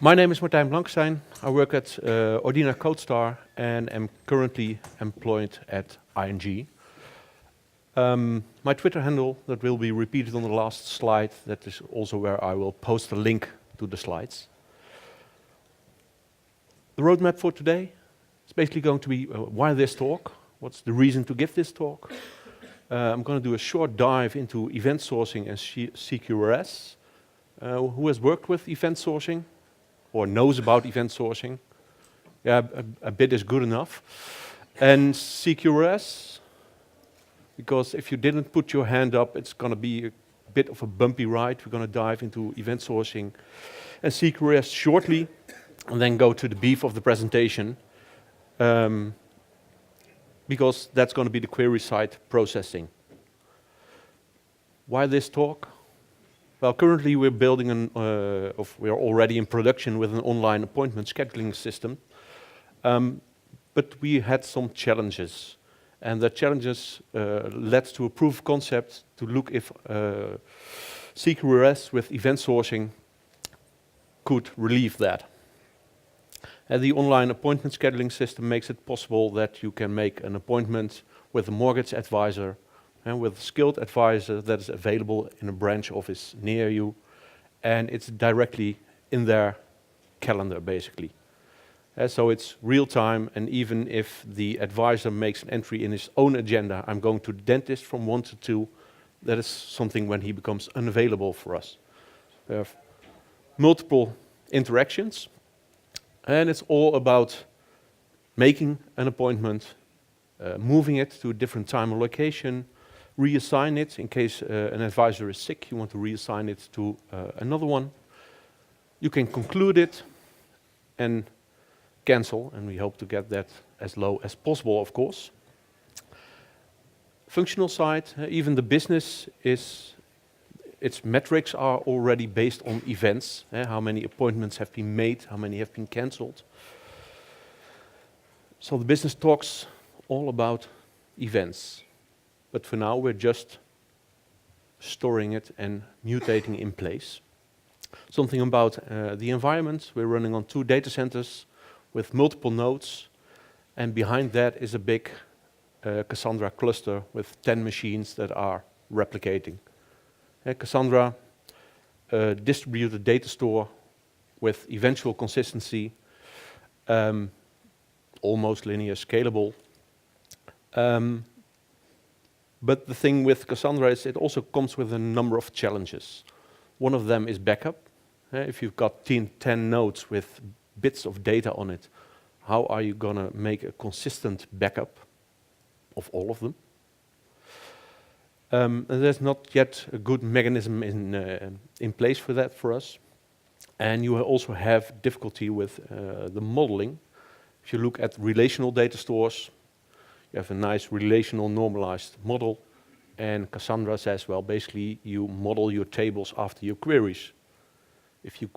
My name is Martijn Blankestijn. I work at Ordina CodeStar and am currently employed at ING. My Twitter handle that will be repeated on the last slide, that is also where I will post a link to the slides. The roadmap for today is basically going to be why this talk, what's the reason to give this talk. I'm going to do a short dive into event sourcing and CQRS. Who has worked with event sourcing or knows about event sourcing? Yeah, a bit is good enough. And CQRS, because if you didn't put your hand up, it's going to be a bit of a bumpy ride. We're going to dive into event sourcing and CQRS shortly, and then go to the beef of the presentation, because that's going to be the query-side processing. Why this talk? Well, currently we're building we're already in production with an online appointment scheduling system, but we had some challenges, and the challenges led to a proof of concept to look if CQRS with event sourcing could relieve that. And the online appointment scheduling system makes it possible that you can make an appointment with a mortgage advisor and with a skilled advisor that is available in a branch office near you, and it's directly in their calendar, basically. So it's real time, and even if the advisor makes an entry in his own agenda, I'm going to the dentist from 1 to 2, that is something when he becomes unavailable for us. We have multiple interactions, and it's all about making an appointment, moving it to a different time or location, reassign it in case an advisor is sick, you want to reassign it to another one. You can conclude it and cancel, and we hope to get that as low as possible, of course. Functional side, even the business its metrics are already based on events, how many appointments have been made, how many have been cancelled. So the business talks all about events. But for now, we're just storing it and mutating in place. Something about the environment. We're running on 2 data centers with multiple nodes, and behind that is a big Cassandra cluster with 10 machines that are replicating. Cassandra, distributed data store with eventual consistency, almost linear scalable. But the thing with Cassandra is it also comes with a number of challenges. One of them is backup. If you've got 10 nodes with bits of data on it, how are you going to make a consistent backup of all of them? And there's not yet a good mechanism in place for that for us. And you also have difficulty with the modeling. If you look at relational data stores, you have a nice relational normalized model, and Cassandra says, well, basically you model your tables after your queries. If you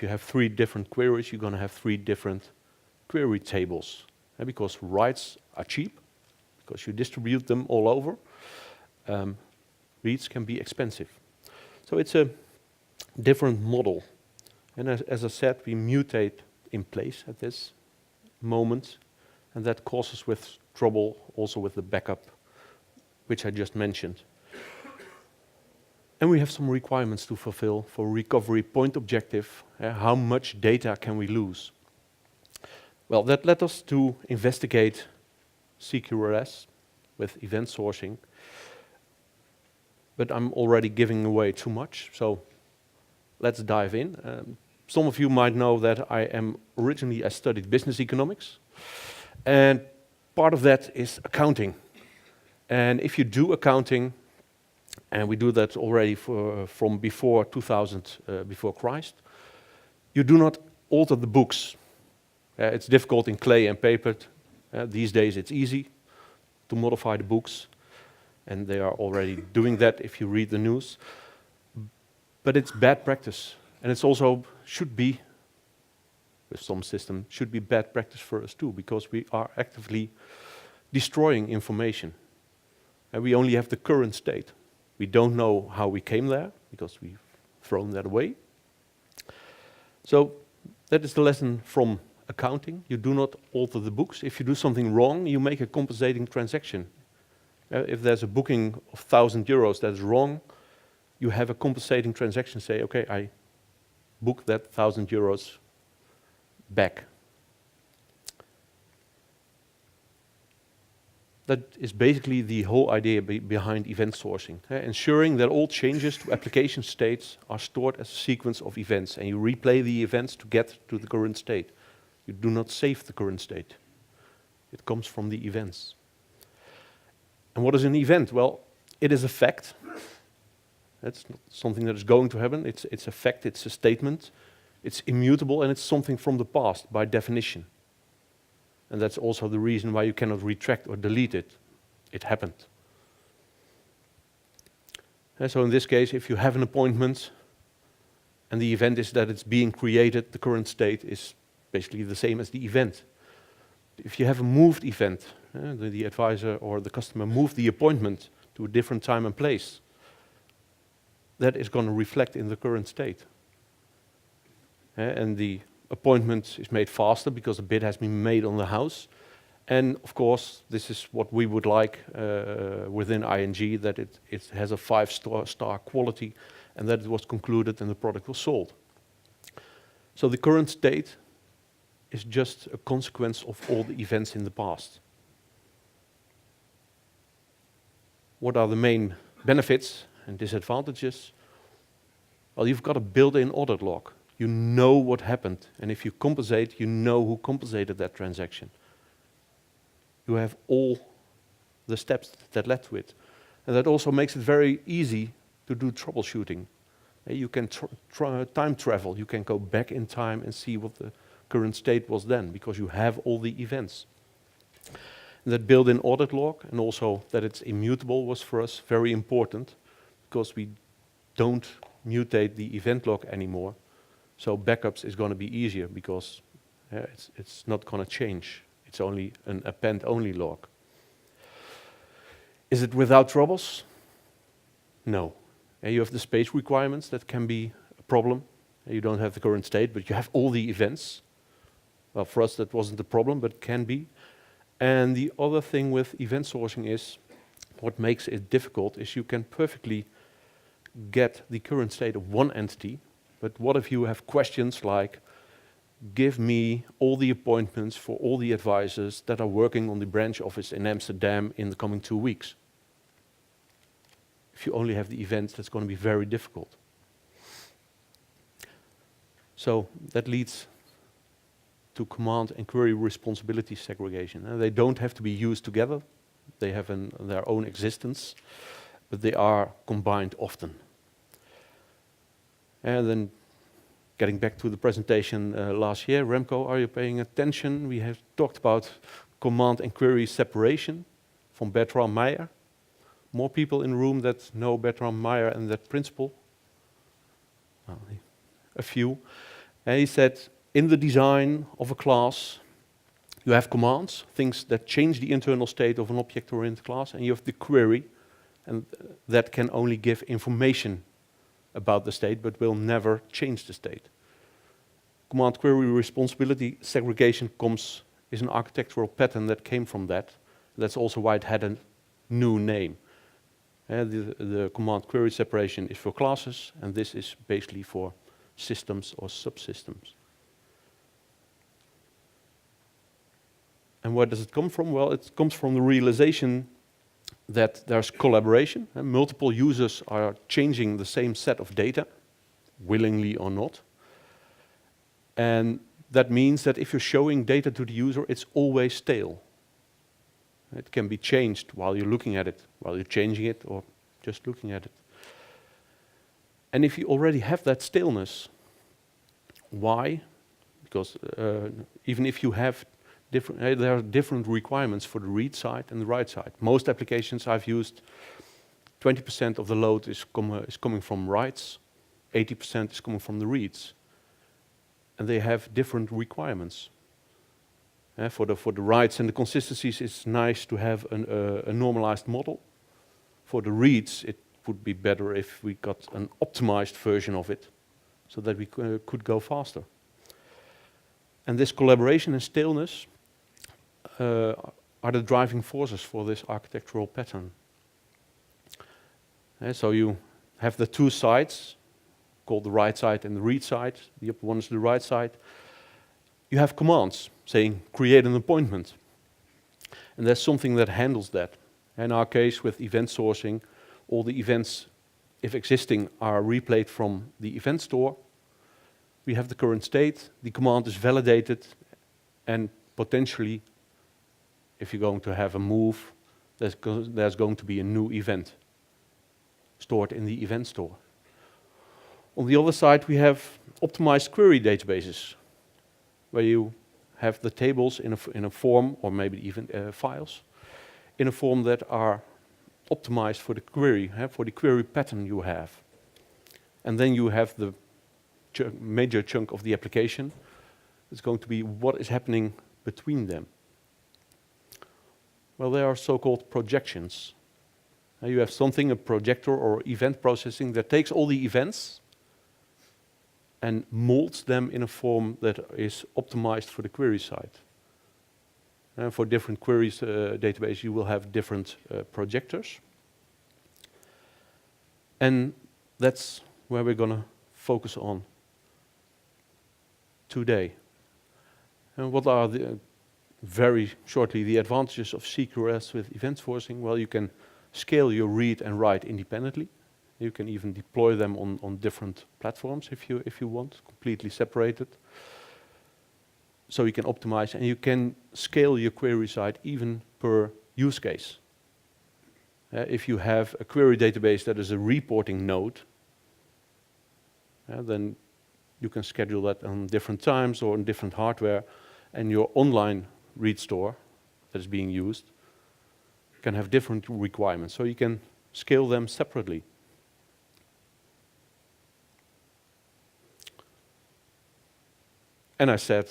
have 3 different queries, you're going to have 3 different query tables. Because writes are cheap, because you distribute them all over. Reads can be expensive. So it's a different model. And as I said, we mutate in place at this moment, and that causes with trouble also with the backup, which I just mentioned. And we have some requirements to fulfill for recovery point objective. How much data can we lose? Well, that led us to investigate CQRS with event sourcing. But I'm already giving away too much, so let's dive in. Some of you might know that I studied business economics. And part of that is accounting. And if you do accounting, and we do that already from before 2000, before Christ, you do not alter the books. It's difficult in clay and paper. These days it's easy to modify the books, and they are already doing that if you read the news. But it's bad practice, and it's also should be, with some system, should be bad practice for us too, because we are actively destroying information. And we only have the current state. We don't know how we came there, because we've thrown that away. So that is the lesson from accounting. You do not alter the books. If you do something wrong, you make a compensating transaction. If there's a booking of 1,000 euros that is wrong, you have a compensating transaction. Say, okay, I book that 1,000 euros back. That is basically the whole idea behind event sourcing. Ensuring that all changes to application states are stored as a sequence of events, and you replay the events to get to the current state. You do not save the current state. It comes from the events. And what is an event? Well, it is a fact. That's not something that is going to happen. It's a fact, it's a statement. It's immutable, and it's something from the past by definition. And that's also the reason why you cannot retract or delete it. It happened. And so in this case, if you have an appointment and the event is that it's being created, the current state is basically the same as the event. If you have a moved event, the advisor or the customer moved the appointment to a different time and place, that is going to reflect in the current state. And the appointment is made faster because a bid has been made on the house. And of course, this is what we would like within ING, that it has a 5-star quality and that it was concluded and the product was sold. So the current state is just a consequence of all the events in the past. What are the main benefits and disadvantages? Well, you've got a built-in audit log. You know what happened, and if you compensate, you know who compensated that transaction. You have all the steps that led to it. And that also makes it very easy to do troubleshooting. You can time travel, you can go back in time and see what the current state was then, because you have all the events. And that built-in audit log, and also that it's immutable, was for us very important, because we don't mutate the event log anymore. So backups is going to be easier because it's not going to change. It's only an append-only log. Is it without troubles? No. You have the space requirements, that can be a problem. You don't have the current state, but you have all the events. Well, for us that wasn't a problem, but it can be. And the other thing with event sourcing is, what makes it difficult is you can perfectly get the current state of one entity. But what if you have questions like, give me all the appointments for all the advisors that are working on the branch office in Amsterdam in the coming 2 weeks? If you only have the events, that's going to be very difficult. So that leads to command and query responsibility segregation. And they don't have to be used together. They have their own existence, but they are combined often. And then getting back to the presentation last year, Remco, are you paying attention? We have talked about command and query separation from Bertram Meyer. More people in the room that know Bertram Meyer and that principle? Well, a few. And he said, in the design of a class, you have commands, things that change the internal state of an object-oriented class, and you have the query, and that can only give information about the state, but will never change the state. Command query responsibility segregation is an architectural pattern that came from that. That's also why it had a new name. The command query separation is for classes, and this is basically for systems or subsystems. And where does it come from? Well, it comes from the realization that there's collaboration, and multiple users are changing the same set of data, willingly or not. And that means that if you're showing data to the user, it's always stale. It can be changed while you're looking at it, while you're changing it, or just looking at it. And if you already have that staleness, why? Because even if you have there are different requirements for the read side and the write side. Most applications I've used, 20% of the load is coming from writes, 80% is coming from the reads. And they have different requirements. For the writes and the consistencies, it's nice to have a normalized model. For the reads, it would be better if we got an optimized version of it, so that we could go faster. And this collaboration and staleness are the driving forces for this architectural pattern. So you have the two sides, called the write side and the read side. The upper one is the write side. You have commands saying create an appointment. And there's something that handles that. In our case with event sourcing, all the events, if existing, are replayed from the event store. We have the current state, the command is validated, and potentially, if you're going to have a move, there's going to be a new event stored in the event store. On the other side, we have optimized query databases, where you have the tables in a form, or maybe even files, in a form that are optimized for the query, for the query pattern you have. And then you have the major chunk of the application. It's going to be what is happening between them. Well, there are so-called projections. You have something, a projector or event processing, that takes all the events and molds them in a form that is optimized for the query side. And for different queries database, you will have different projectors. And that's where we're going to focus on today. And what are very shortly, the advantages of CQRS with event sourcing? Well, you can scale your read and write independently. You can even deploy them on different platforms if you want, completely separated. So you can optimize, and you can scale your query side even per use case. If you have a query database that is a reporting node, then you can schedule that on different times or on different hardware, and your online read store that is being used can have different requirements. So you can scale them separately. And I said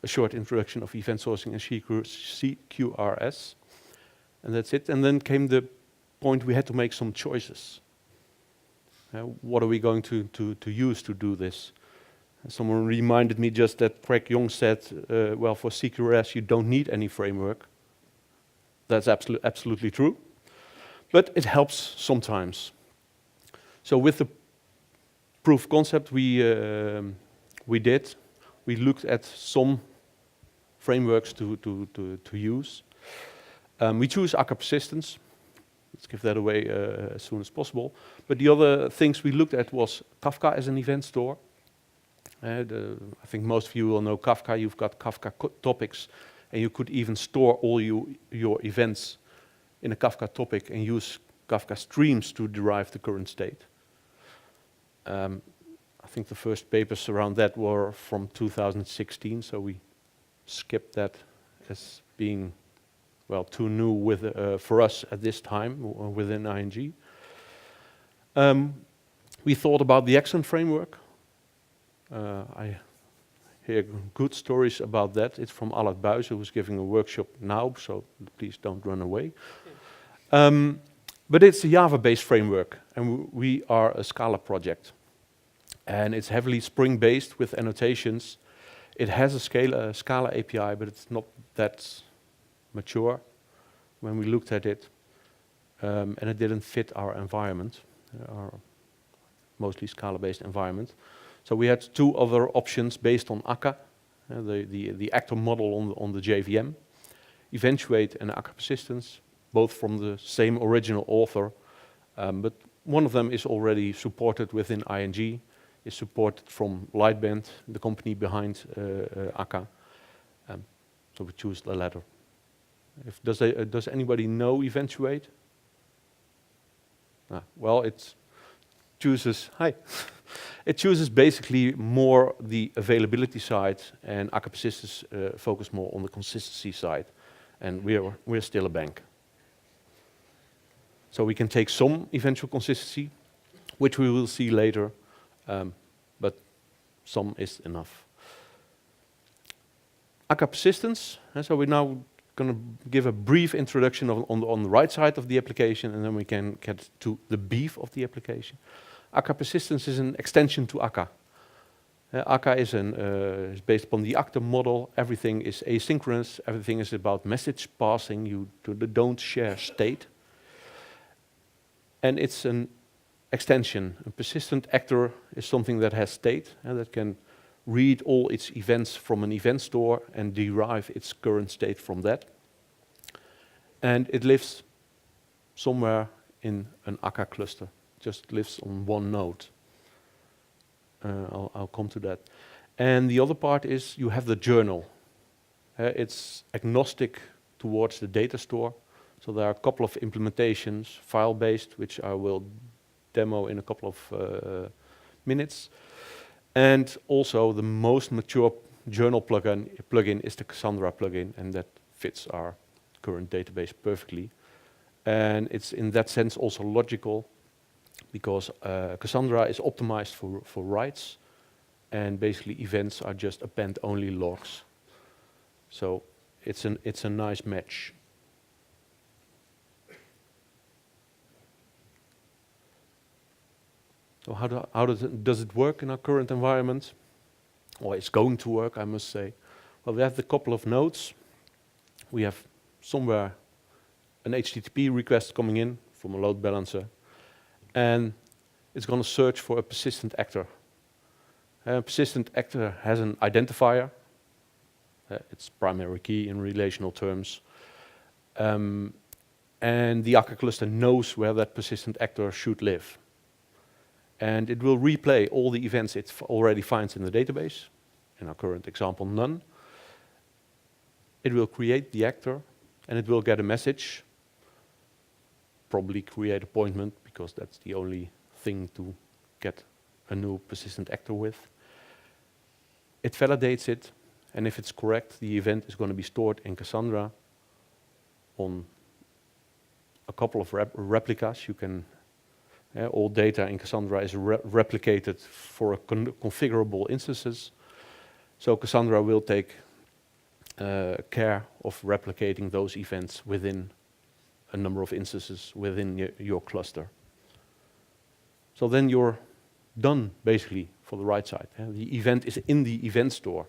a short introduction of event sourcing and CQRS, and that's it. And then came the point we had to make some choices. What are we going to use to do this? And someone reminded me just that Craig Young said, well, for CQRS you don't need any framework. That's absolutely true. But it helps sometimes. So with the proof concept we did, we looked at some frameworks to use. We choose Akka Persistence. Let's give that away as soon as possible. But the other things we looked at was Kafka as an event store. I think most of you will know Kafka. You've got Kafka topics, and you could even store all your events in a Kafka topic and use Kafka streams to derive the current state. I think the first papers around that were from 2016, so we skipped that as being, well, too new for us at this time within ING. We thought about the Action framework. I hear good stories about that. It's from Allard Buijs, who's giving a workshop now, so please don't run away. But it's a Java-based framework, and we are a Scala project. And it's heavily Spring-based with annotations. It has a Scala API, but it's not that mature when we looked at it. And it didn't fit our environment, our mostly Scala-based environment. So we had two other options based on Akka, the actor model on the JVM, Eventuate and Akka Persistence, both from the same original author. But one of them is already supported within ING, is supported from Lightband, the company behind Akka. So we choose the latter. Does anybody know Eventuate? Well, it chooses, it chooses basically more the availability side, and Akka Persistence focus more on the consistency side. And we're still a bank. So we can take some eventual consistency, which we will see later, but some is enough. Akka Persistence, so we're now going to give a brief introduction on the right side of the application, and then we can get to the beef of the application. Akka Persistence is an extension to Akka. Akka is based upon the actor model. Everything is asynchronous. Everything is about message passing. You don't share state. And it's an extension. A persistent actor is something that has state and that can read all its events from an event store and derive its current state from that. And it lives somewhere in an Akka cluster. Just lives on one node. I'll come to that. And the other part is you have the journal. It's agnostic towards the data store. So there are a couple of implementations, file-based, which I will demo in a couple of minutes. And also the most mature journal plugin is the Cassandra plugin, and that fits our current database perfectly. And it's in that sense also logical, because Cassandra is optimized for writes, and basically events are just append-only logs. So it's a nice match. So how does it work in our current environment? Well, it's going to work, I must say. Well, we have the couple of nodes. We have somewhere an HTTP request coming in from a load balancer, and it's going to search for a persistent actor. A persistent actor has an identifier. It's primary key in relational terms. And the Akka cluster knows where that persistent actor should live. And it will replay all the events it already finds in the database. In our current example, none. It will create the actor, and it will get a message. Probably create appointment, because that's the only thing to get a new persistent actor with. It validates it, and if it's correct, the event is going to be stored in Cassandra on a couple of replicas. You can all data in Cassandra is replicated for a configurable instances. So Cassandra will take care of replicating those events within a number of instances within your cluster. So then you're done, basically, for the right side. The event is in the event store.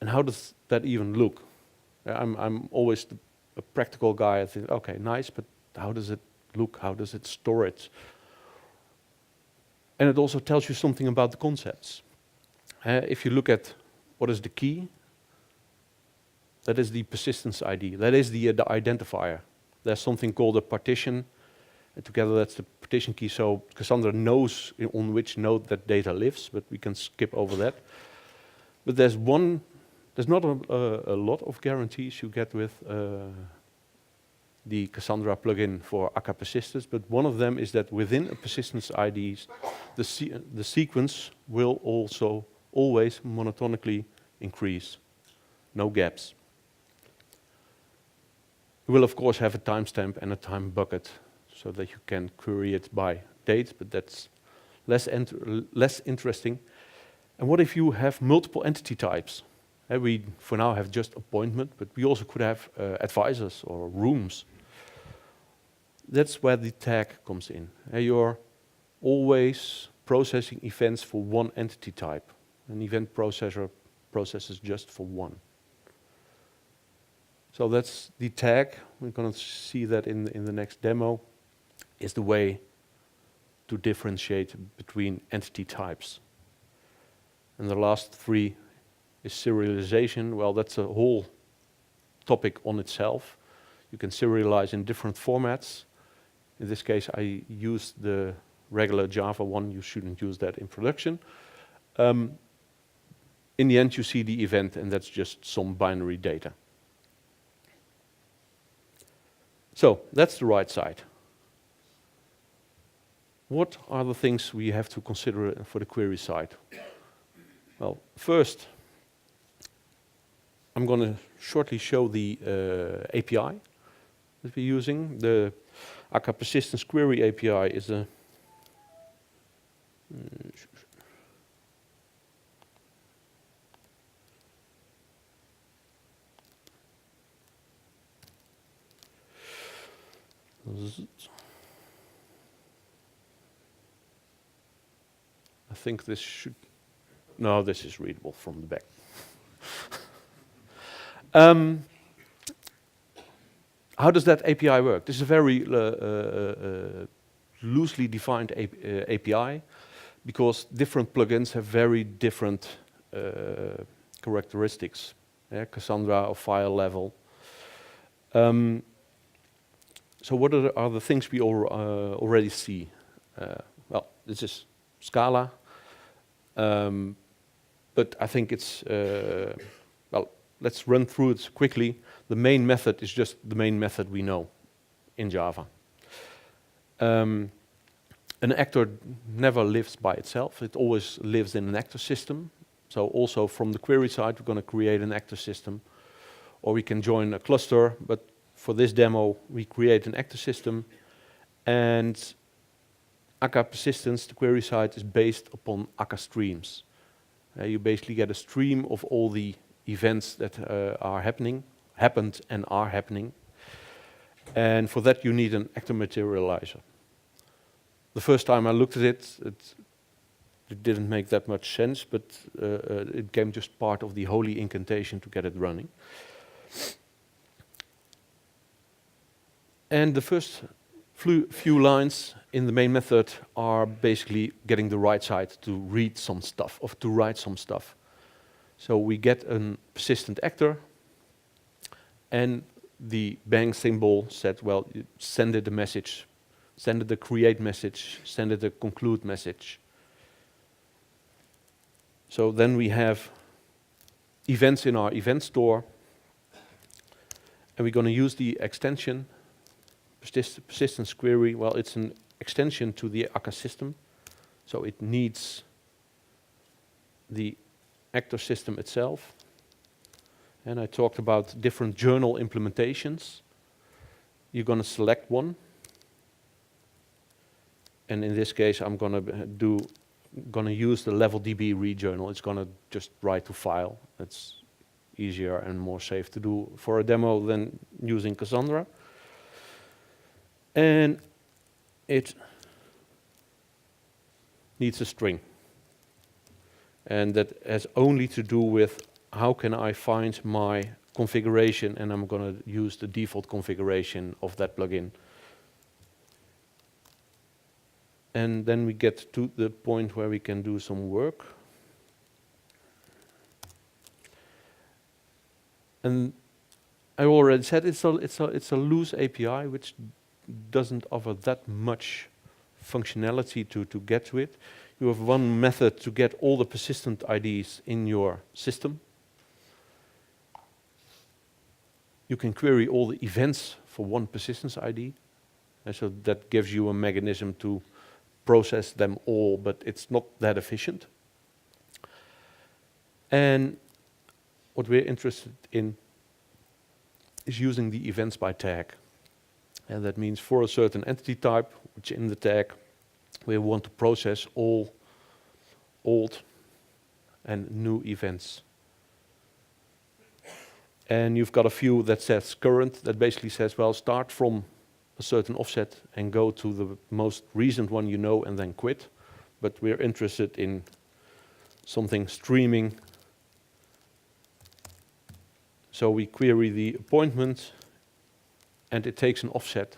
And how does that even look? I'm always a practical guy. I think, okay, nice, but how does it look? How does it store it? And it also tells you something about the concepts. If you look at what is the key, that is the persistence ID. That is the identifier. There's something called a partition. And together that's the partition key. So Cassandra knows on which node that data lives, but we can skip over that. But there's not a lot of guarantees you get with the Cassandra plugin for Akka Persistence, but one of them is that within a persistence ID, the sequence will also always monotonically increase. No gaps. You will of course have a timestamp and a time bucket so that you can query it by date, but that's less interesting. And what if you have multiple entity types? We for now have just appointment, but we also could have advisors or rooms. That's where the tag comes in. You're always processing events for one entity type. An event processor processes just for one. So that's the tag. We're going to see that in the next demo. Is the way to differentiate between entity types. And the last three is serialization. Well, that's a whole topic on itself. You can serialize in different formats. In this case, I used the regular Java one. You shouldn't use that in production. In the end, you see the event, and that's just some binary data. So that's the right side. What are the things we have to consider for the query side? Well, first, I'm going to shortly show the API that we're using. The Akka Persistence Query API is a I think this should, no, this is readable from the back. How does that API work? This is a very loosely defined API because different plugins have very different characteristics. Cassandra or file level. So what are the things we already see? Well, this is Scala, but I think it's, well, let's run through it quickly. The main method is just the main method we know in Java. An actor never lives by itself. It always lives in an actor system. So also from the query side, we're going to create an actor system. Or we can join a cluster, but for this demo, we create an actor system. And Akka Persistence, the query side, is based upon Akka streams. You basically get a stream of all the events that happened and are happening. And for that, you need an actor materializer. The first time I looked at it, it didn't make that much sense, but it became just part of the holy incantation to get it running. And the first few lines in the main method are basically getting the right side to read some stuff, or to write some stuff. So we get a persistent actor, and the bang symbol said, well, send it a message, send it a create message, send it a conclude message. So then we have events in our event store, and we're going to use the extension, persistence query. Well, it's an extension to the Akka system, so it needs the actor system itself. And I talked about different journal implementations. You're going to select one, and in this case, I'm going to use the level DB read journal. It's going to just write to file. It's easier and more safe to do for a demo than using Cassandra. And it needs a string. And that has only to do with how can I find my configuration, and I'm going to use the default configuration of that plugin. And then we get to the point where we can do some work. And I already said it's a loose API which doesn't offer that much functionality to get to it. You have one method to get all the persistent IDs in your system. You can query all the events for one persistence ID. And so that gives you a mechanism to process them all, but it's not that efficient. And what we're interested in is using the events by tag. And that means for a certain entity type, which in the tag, we want to process all old and new events. And you've got a few that says current, that basically says, well, start from a certain offset and go to the most recent one you know and then quit. But we're interested in something streaming. So we query the appointment, and it takes an offset.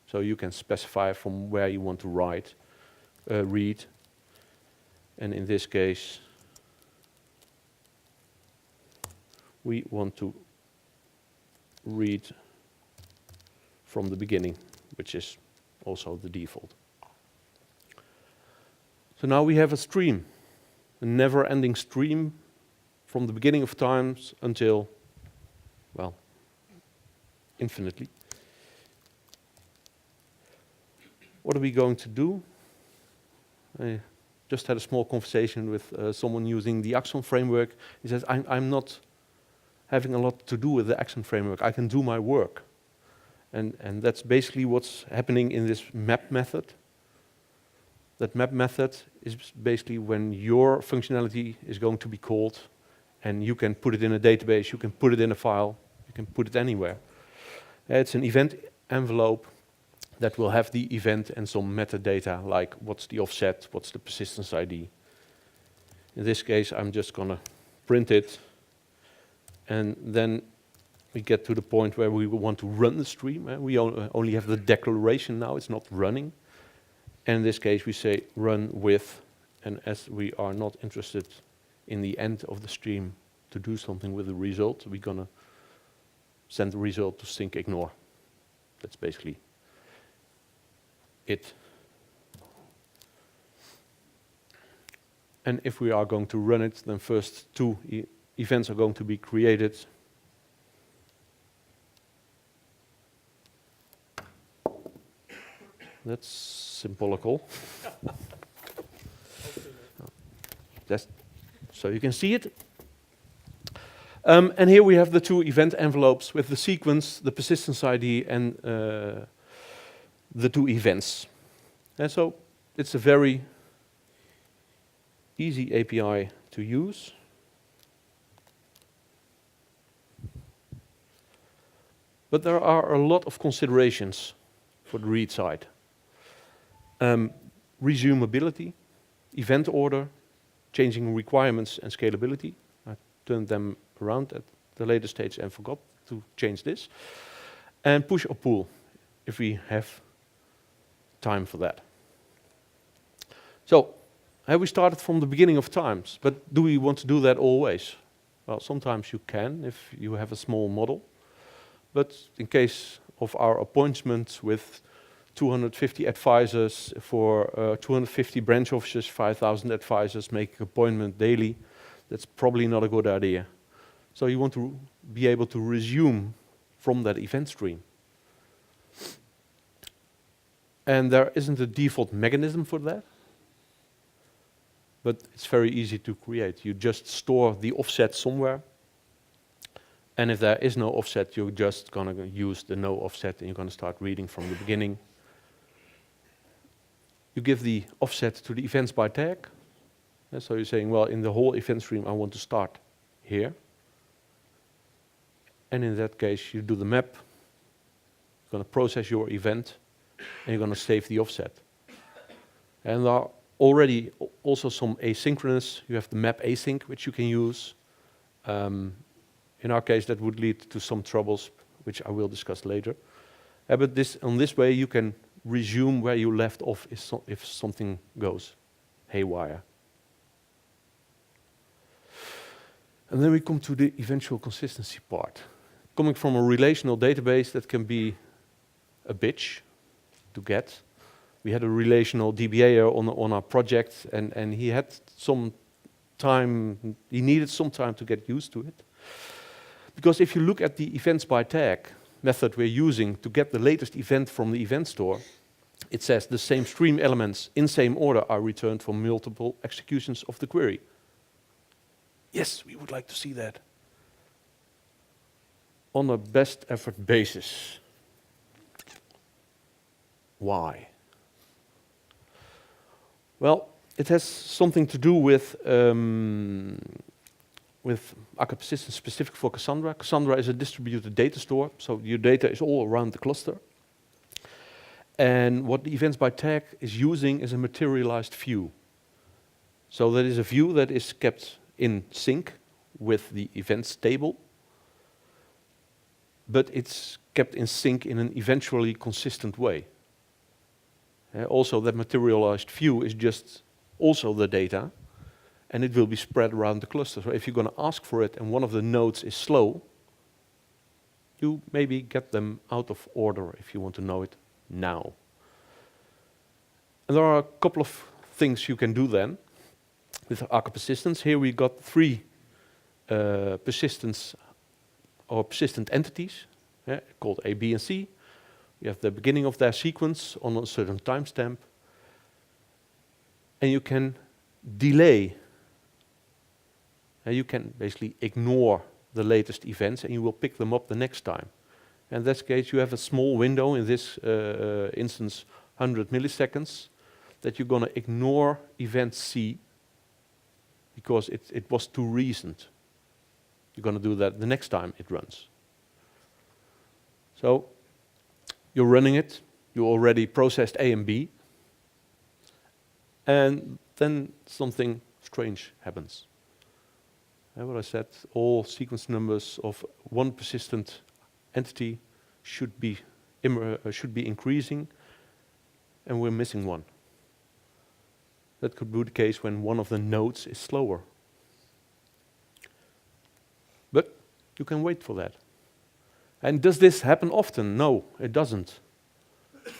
So you can specify from where you want to read. And in this case, we want to read from the beginning, which is also the default. So now we have a stream, a never-ending stream from the beginning of times until, well, infinitely. What are we going to do? I just had a small conversation with someone using the Axon framework. He says, I'm not having a lot to do with the Axon framework. I can do my work. And that's basically what's happening in this map method. That map method is basically when your functionality is going to be called, and you can put it in a database, you can put it in a file, you can put it anywhere. It's an event envelope that will have the event and some metadata, like what's the offset, what's the persistence ID. In this case, I'm just going to print it, and then we get to the point where we want to run the stream. We only have the declaration now, it's not running. And in this case, we say run with, and as we are not interested in the end of the stream to do something with the result, we're going to send the result to sync ignore. That's basically it. And if we are going to run it, then first two events are going to be created. That's symbolical. That's so you can see it. And here we have the two event envelopes with the sequence, the persistence ID, and the two events. And so it's a very easy API to use. But there are a lot of considerations for the read side. Resumability, event order, changing requirements and scalability. I turned them around at the later stage and forgot to change this. And push or pull, if we have time for that. So, have we started from the beginning of times, but do we want to do that always? Well, sometimes you can if you have a small model. But in case of our appointments with 250 advisors for 250 branch offices, 5,000 advisors making appointment daily, that's probably not a good idea. So you want to be able to resume from that event stream. And there isn't a default mechanism for that, but it's very easy to create. You just store the offset somewhere, and if there is no offset, you're just going to use the no offset and you're going to start reading from the beginning. You give the offset to the events by tag. So you're saying, well, in the whole event stream, I want to start here. And in that case, you do the map. You're going to process your event, and you're going to save the offset. And there are already also some asynchronous. You have the map async, which you can use. In our case, that would lead to some troubles, which I will discuss later. But on this way, you can resume where you left off if something goes haywire. And then we come to the eventual consistency part. Coming from a relational database, that can be a bitch to get. We had a relational DBA on our project, and he had some time, he needed some time to get used to it. Because if you look at the events by tag method we're using to get the latest event from the event store, it says the same stream elements in same order are returned for multiple executions of the query. Yes, we would like to see that. On a best effort basis. Why? Well, it has something to do with Akka Persistence specific for Cassandra. Cassandra is a distributed data store, so your data is all around the cluster. And what the events by tag is using is a materialized view. So that is a view that is kept in sync with the events table, but it's kept in sync in an eventually consistent way. Also, that materialized view is just also the data, and it will be spread around the cluster. So if you're going to ask for it and one of the nodes is slow, you maybe get them out of order if you want to know it now. And there are a couple of things you can do then with Akka Persistence. Here we got 3 persistence or persistent entities called A, B, and C. You have the beginning of their sequence on a certain timestamp, and you can delay. And you can basically ignore the latest events, and you will pick them up the next time. And in this case, you have a small window, in this instance, 100 milliseconds, that you're going to ignore event C because it was too recent. You're going to do that the next time it runs. So you're running it. You already processed A and B. And then something strange happens. What I said, all sequence numbers of one persistent entity should be increasing, and we're missing one. That could be the case when one of the nodes is slower. But you can wait for that. And does this happen often? No, it doesn't.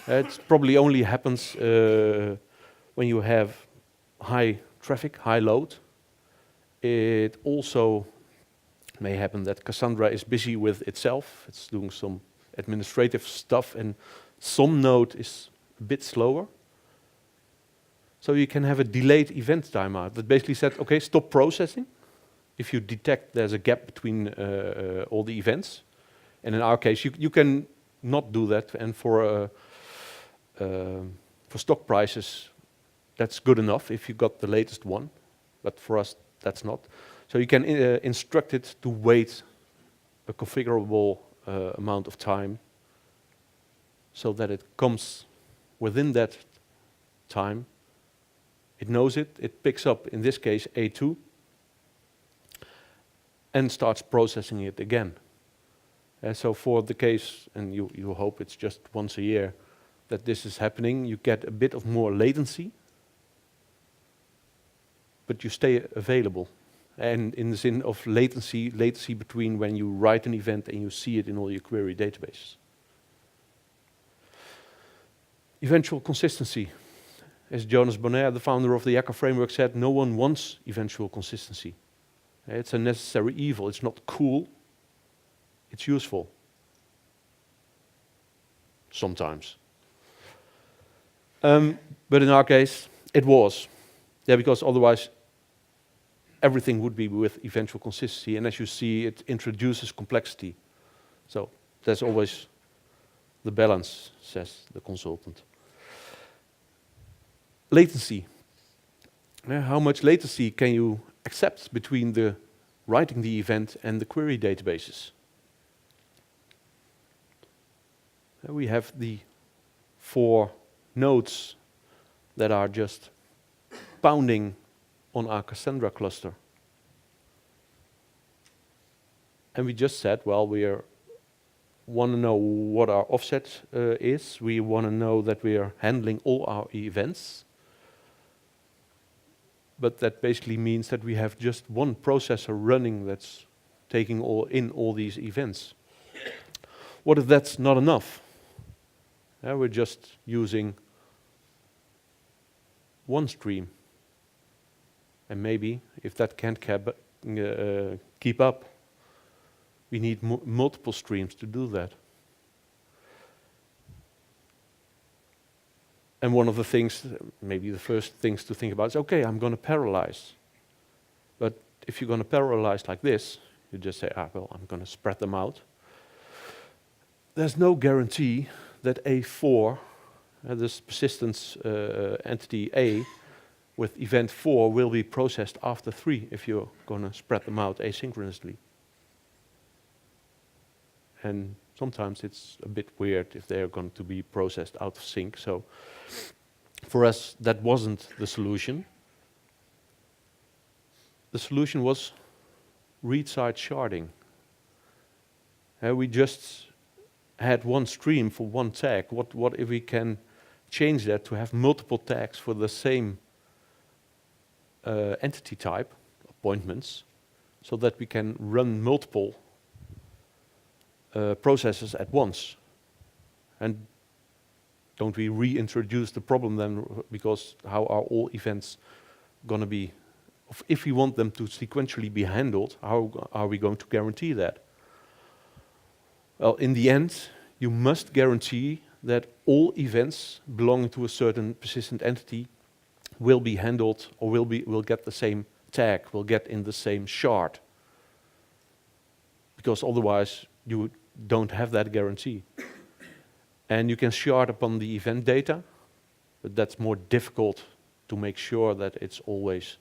It probably only happens when you have high traffic, high load. It also may happen that Cassandra is busy with itself. It's doing some administrative stuff, and some node is a bit slower. So you can have a delayed event timeout that basically said, okay, stop processing if you detect there's a gap between all the events. And in our case, you can not do that, and for stock prices, that's good enough if you got the latest one, but for us, that's not. So you can instruct it to wait a configurable amount of time so that it comes within that time. It knows it, it picks up, in this case, A2, and starts processing it again. So for the case, and you hope it's just once a year that this is happening, you get a bit of more latency, but you stay available. And in the sin of latency between when you write an event and you see it in all your query databases. Eventual consistency. As Jonas Bonner, the founder of the Akka framework, said, no one wants eventual consistency. It's a necessary evil. It's not cool. It's useful. Sometimes. But in our case, it was. Yeah, because otherwise everything would be with eventual consistency. And as you see, it introduces complexity. So there's always the balance, says the consultant. Latency. How much latency can you accept between the writing the event and the query databases? We have the 4 nodes that are just pounding on our Cassandra cluster. And we just said, well, we want to know what our offset is. We want to know that we are handling all our events. But that basically means that we have just one processor running that's taking all these events. What if that's not enough? We're just using one stream. And maybe, if that can't keep up, we need multiple streams to do that. And one of the things, maybe the first things to think about is, okay, I'm going to parallelize. But if you're going to parallelize like this, you just say, well, I'm going to spread them out. There's no guarantee that A4, this persistence entity A, with event 4 will be processed after 3 if you're going to spread them out asynchronously. And sometimes it's a bit weird if they're going to be processed out of sync. So for us, that wasn't the solution. The solution was read-side sharding. We just had one stream for one tag. What if we can change that to have multiple tags for the same entity type, appointments, so that we can run multiple processes at once? And don't we reintroduce the problem then, because how are all events going to be, if we want them to sequentially be handled, how are we going to guarantee that? Well, in the end, you must guarantee that all events belonging to a certain persistent entity will be handled, or will get the same tag, will get in the same shard. Because otherwise you don't have that guarantee. And you can shard upon the event data, but that's more difficult to make sure that it's always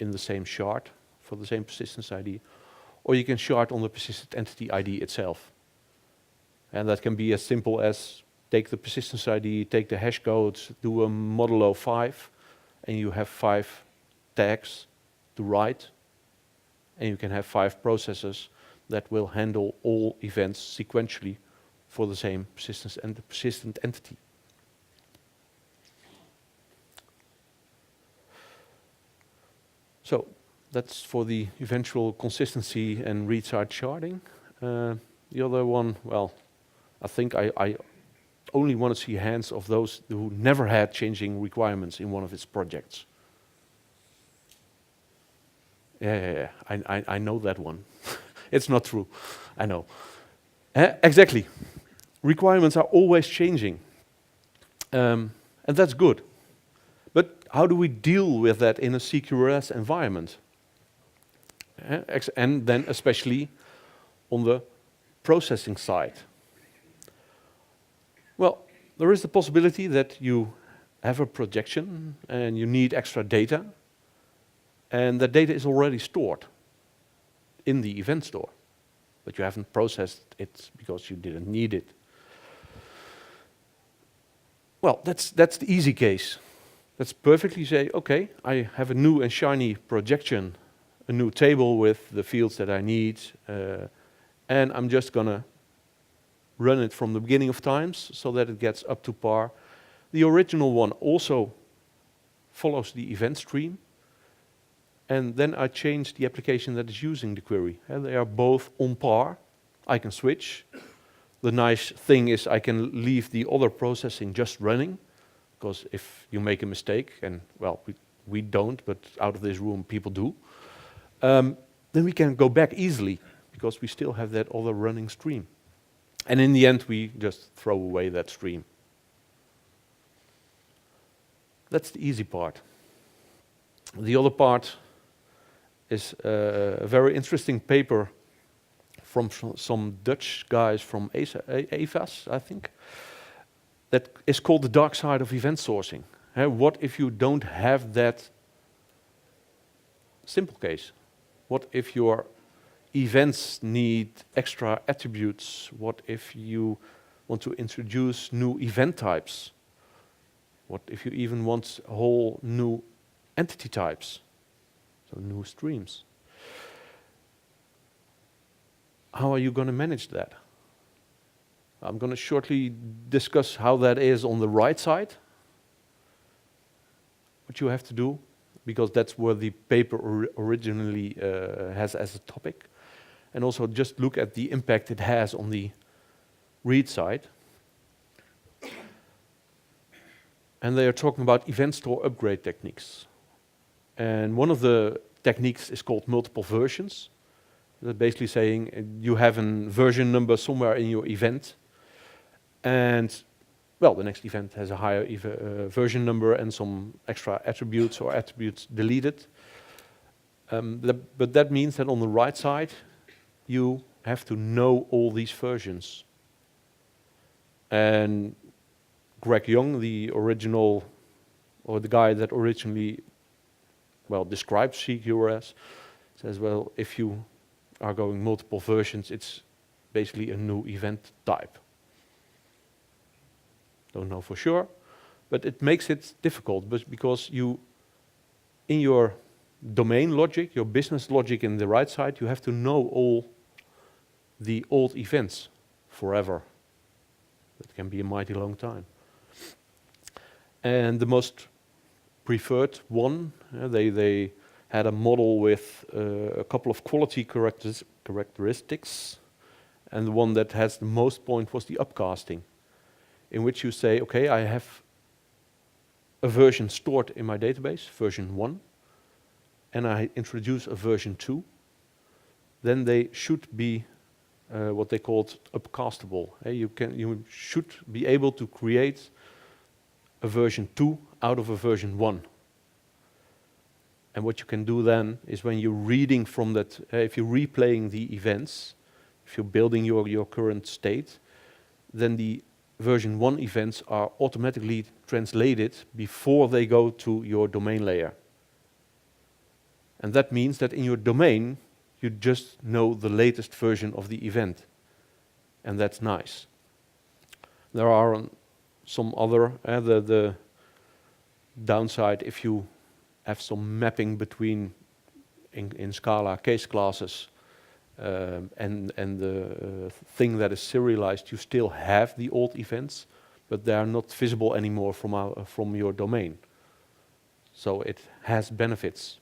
in the same shard for the same persistence ID. Or you can shard on the persistent entity ID itself. And that can be as simple as take the persistence ID, take the hash codes, do a modulo 5, and you have 5 tags to write, and you can have 5 processes that will handle all events sequentially for the same persistent entity. So that's for the eventual consistency and read-side sharding. The other one, well, I think I only want to see hands of those who never had changing requirements in one of its projects. Yeah. I know that one. It's not true. I know. Exactly. Requirements are always changing. And that's good. But how do we deal with that in a CQRS environment? And then especially on the processing side. Well, there is the possibility that you have a projection and you need extra data, and that data is already stored in the event store, but you haven't processed it because you didn't need it. Well, that's the easy case. Let's perfectly say, okay, I have a new and shiny projection, a new table with the fields that I need, and I'm just gonna run it from the beginning of times so that it gets up to par. The original one also follows the event stream, and then I change the application that is using the query. And they are both on par. I can switch. The nice thing is I can leave the other processing just running, because if you make a mistake, and well, we don't, but out of this room people do, then we can go back easily, because we still have that other running stream. And in the end, we just throw away that stream. That's the easy part. The other part is a very interesting paper from some Dutch guys from EVAS, I think, that is called the dark side of event sourcing. What if you don't have that simple case? What if your events need extra attributes? What if you want to introduce new event types? What if you even want whole new entity types? So new streams. How are you going to manage that? I'm going to shortly discuss how that is on the right side, what you have to do, because that's where the paper originally has as a topic. And also just look at the impact it has on the read side. And they are talking about event store upgrade techniques. And one of the techniques is called multiple versions. That's basically saying you have a version number somewhere in your event, and well, the next event has a higher version number and some extra attributes or attributes deleted. But that means that on the right side, you have to know all these versions. And Greg Young, the original, or the guy that originally, well, described CQRS, says, well, if you are going multiple versions, it's basically a new event type. Don't know for sure, but it makes it difficult, because you, in your domain logic, your business logic in the right side, you have to know all the old events forever. That can be a mighty long time. And the most preferred one, they had a model with a couple of quality characteristics, and the one that has the most point was the upcasting, in which you say, okay, I have a version stored in my database, version 1, and I introduce a version 2, then they should be what they called upcastable. You should be able to create a version 2 out of a version 1. And what you can do then is when you're reading from that, if you're replaying the events, if you're building your current state, then the version 1 events are automatically translated before they go to your domain layer. And that means that in your domain, you just know the latest version of the event. And that's nice. There are some other, the downside, if you have some mapping between, in Scala, case classes and the thing that is serialized. You still have the old events, but they are not visible anymore from your domain. So it has benefits.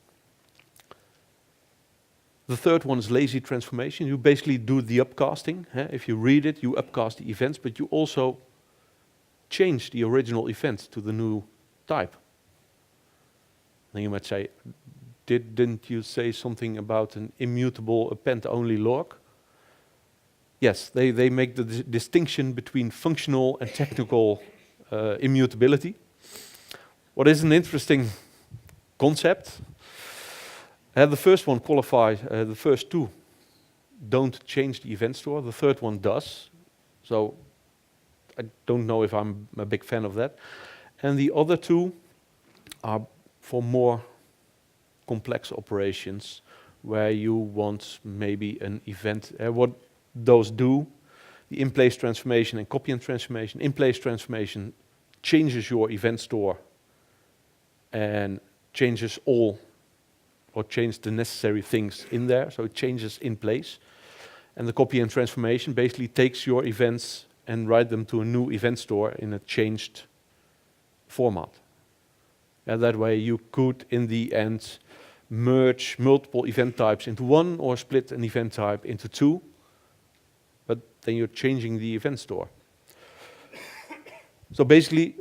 The third one is lazy transformation. You basically do the upcasting. If you read it, you upcast the events, but you also change the original event to the new type. Then you might say, didn't you say something about an immutable append-only log? Yes, they make the distinction between functional and technical immutability. What is an interesting concept? The first one qualifies, the first two don't change the event store, the third one does. So I don't know if I'm a big fan of that. And the other two are for more complex operations where you want maybe an event. What those do, the in-place transformation and copy-and transformation. In-place transformation changes your event store and changes all or change the necessary things in there, so it changes in place. And the copy and transformation basically takes your events and write them to a new event store in a changed format. And that way you could, in the end, merge multiple event types into one or split an event type into two, but then you're changing the event store. So basically,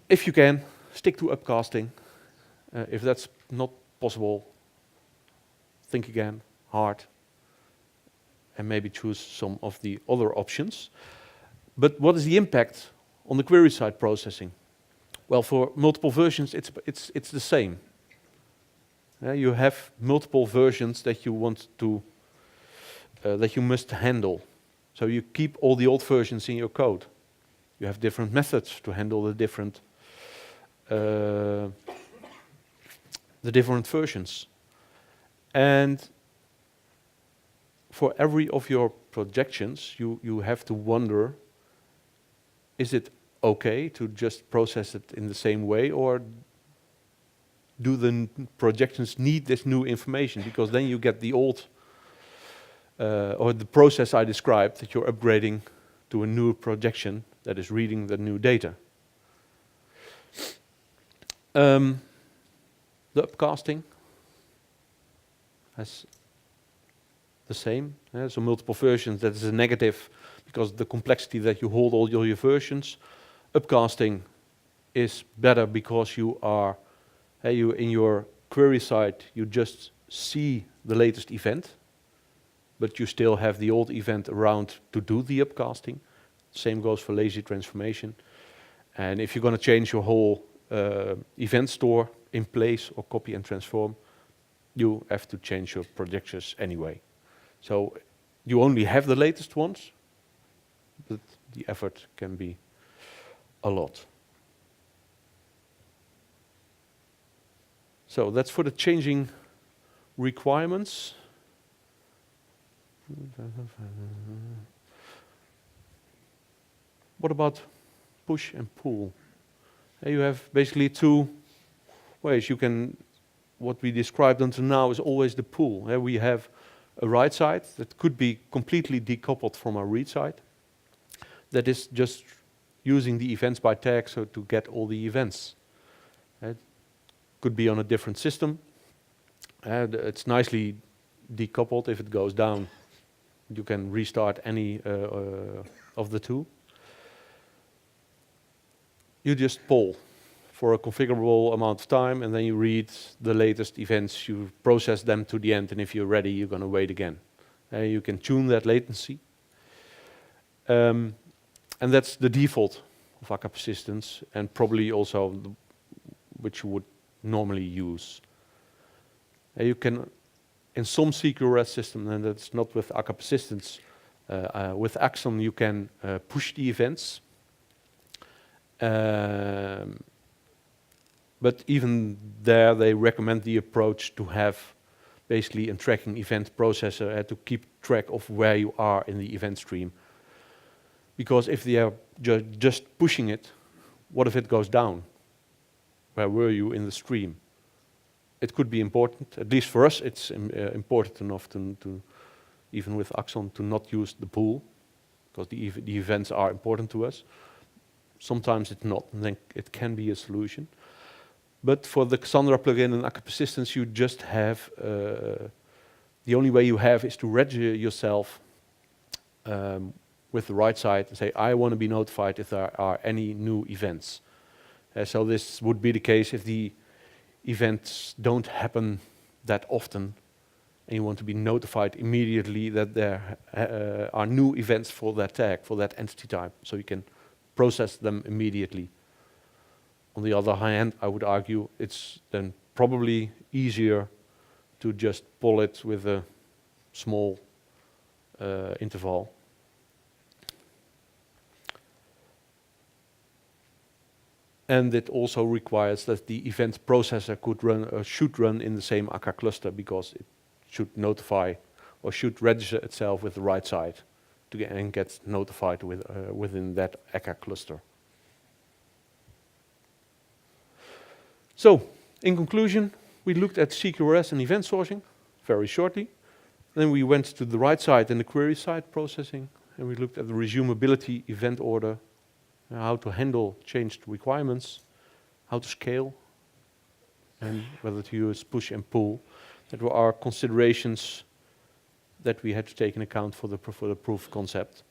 if you can, stick to upcasting. If that's not possible, think again, hard, and maybe choose some of the other options. But what is the impact on the query-side processing? Well, for multiple versions, it's the same. You have multiple versions that you want to, that you must handle. So you keep all the old versions in your code. You have different methods to handle the different versions. And for every of your projections, you have to wonder, is it okay to just process it in the same way, or do the projections need this new information? Because then you get the old, or the process I described, that you're upgrading to a new projection that is reading the new data. The upcasting has the same. So multiple versions, that is a negative because the complexity that you hold all your versions. Upcasting is better because you are, in your query side, you just see the latest event, but you still have the old event around to do the upcasting. Same goes for lazy transformation. And if you're going to change your whole event store in place or copy and transform, you have to change your projections anyway. So you only have the latest ones, but the effort can be a lot. So that's for the changing requirements. What about push and pull? You have basically two ways. You can, what we described until now is always the pull. We have a write side that could be completely decoupled from our read side. That is just using the events by tag, so to get all the events. It could be on a different system. It's nicely decoupled. If it goes down, you can restart any of the two. You just poll for a configurable amount of time, and then you read the latest events, you process them to the end, and if you're ready, you're going to wait again. You can tune that latency. And that's the default of Akka Persistence, and probably also which you would normally use. You can, in some CQRS system, and that's not with Akka Persistence, with Axon you can push the events. But even there, they recommend the approach to have basically a tracking event processor to keep track of where you are in the event stream. Because if they are just pushing it, what if it goes down? Where were you in the stream? it could be important. At least for us, it's important enough to even with Axon, to not use the pool, because the events are important to us. Sometimes it's not, and then it can be a solution. But for the Cassandra plugin and Akka Persistence, you just have, the only way you have is to register yourself with the right side and say, I want to be notified if there are any new events. So this would be the case if the events don't happen that often, and you want to be notified immediately that there are new events for that tag, for that entity type, so you can process them immediately. On the other hand, I would argue it's then probably easier to just pull it with a small interval. And it also requires that the event processor could run, should run in the same Akka cluster, because it should notify or should register itself with the right side and get notified within that Akka cluster. So, in conclusion, we looked at CQRS and event sourcing very shortly. Then we went to the right side and the query side processing, and we looked at the resumability, event order, how to handle changed requirements, how to scale, and whether to use push and pull. That were our considerations that we had to take in account for the proof of concept.